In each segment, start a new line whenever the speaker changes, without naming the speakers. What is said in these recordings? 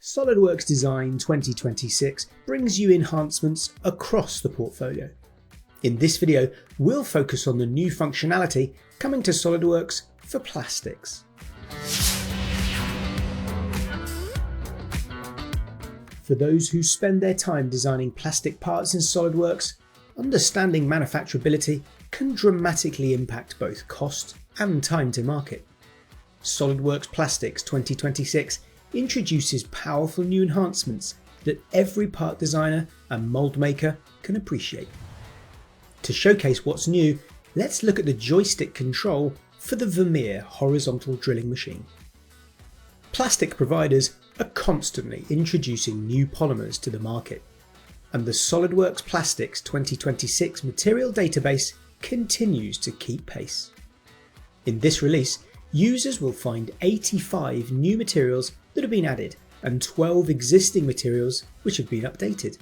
SOLIDWORKS Design 2026 brings you enhancements across the portfolio. In this video, we'll focus on the new functionality coming to SOLIDWORKS for plastics. For those who spend their time designing plastic parts in SOLIDWORKS, understanding manufacturability can dramatically impact both cost and time to market. SOLIDWORKS Plastics 2026 introduces powerful new enhancements that every part designer and mould maker can appreciate. To showcase what's new, let's look at the joystick control for the Vermeer horizontal drilling machine. Plastic providers are constantly introducing new polymers to the market, and the SOLIDWORKS Plastics 2026 material database continues to keep pace. In this release, users will find 85 new materials that have been added and 12 existing materials which have been updated.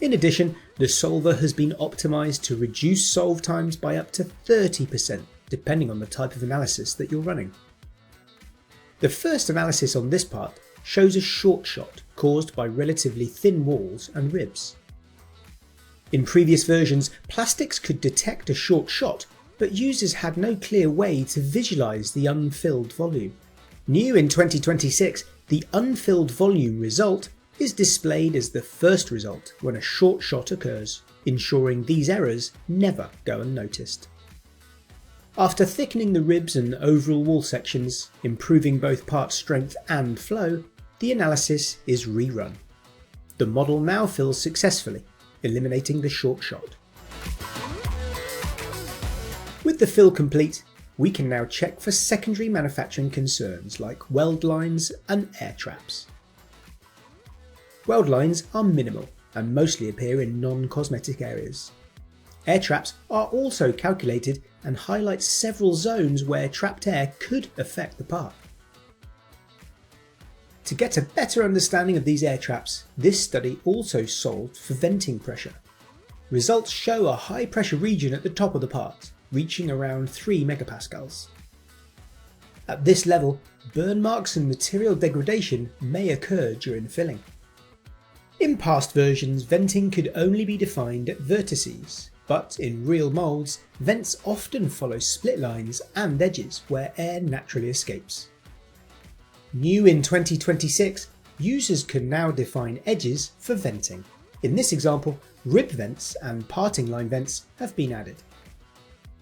In addition, the solver has been optimized to reduce solve times by up to 30% depending on the type of analysis that you're running. The first analysis on this part shows a short shot caused by relatively thin walls and ribs. In previous versions, plastics could detect a short shot, but users had no clear way to visualize the unfilled volume. New in 2026, the unfilled volume result is displayed as the first result when a short shot occurs, ensuring these errors never go unnoticed. After thickening the ribs and overall wall sections, improving both part strength and flow, the analysis is rerun. The model now fills successfully, eliminating the short shot. With the fill complete, we can now check for secondary manufacturing concerns like weld lines and air traps. Weld lines are minimal and mostly appear in non-cosmetic areas. Air traps are also calculated and highlight several zones where trapped air could affect the part. To get a better understanding of these air traps, this study also solved for venting pressure. Results show a high pressure region at the top of the part, reaching around 3 megapascals. At this level, burn marks and material degradation may occur during filling. In past versions, venting could only be defined at vertices, but in real moulds, vents often follow split lines and edges where air naturally escapes. New in 2026, users can now define edges for venting. In this example, rib vents and parting line vents have been added.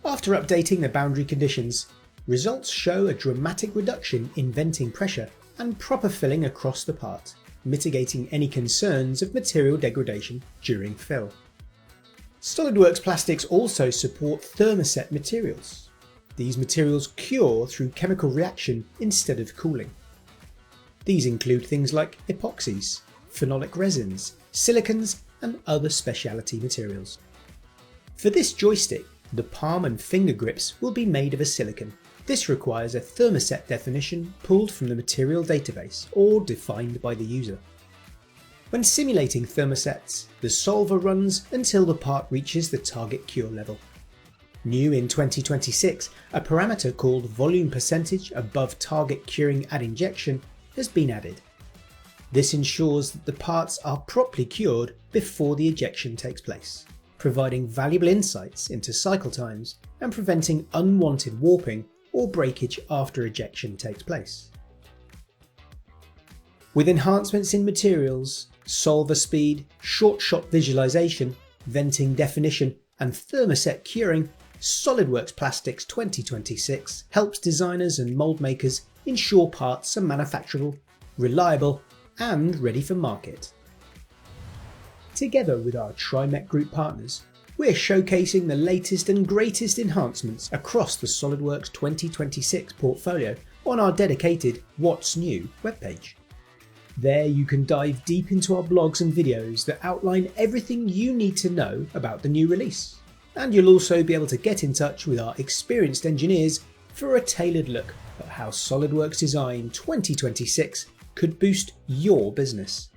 After updating the boundary conditions, results show a dramatic reduction in venting pressure and proper filling across the part, mitigating any concerns of material degradation during fill. SOLIDWORKS Plastics also support thermoset materials. These materials cure through chemical reaction instead of cooling. These include things like epoxies, phenolic resins, silicons and other specialty materials. For this joystick, the palm and finger grips will be made of a silicon. This requires a thermoset definition pulled from the material database or defined by the user. When simulating thermosets, the solver runs until the part reaches the target cure level. New in 2026, a parameter called volume percentage above target curing at injection has been added. This ensures that the parts are properly cured before the ejection takes place, providing valuable insights into cycle times and preventing unwanted warping or breakage after ejection takes place. With enhancements in materials, solver speed, short shot visualization, venting definition and thermoset curing, SOLIDWORKS Plastics 2026 helps designers and mould makers ensure parts are manufacturable, reliable and ready for market. Together with our TriMech Group partners, we're showcasing the latest and greatest enhancements across the SOLIDWORKS 2026 portfolio on our dedicated What's New webpage. There you can dive deep into our blogs and videos that outline everything you need to know about the new release. And you'll also be able to get in touch with our experienced engineers for a tailored look at how SOLIDWORKS Design 2026 could boost your business.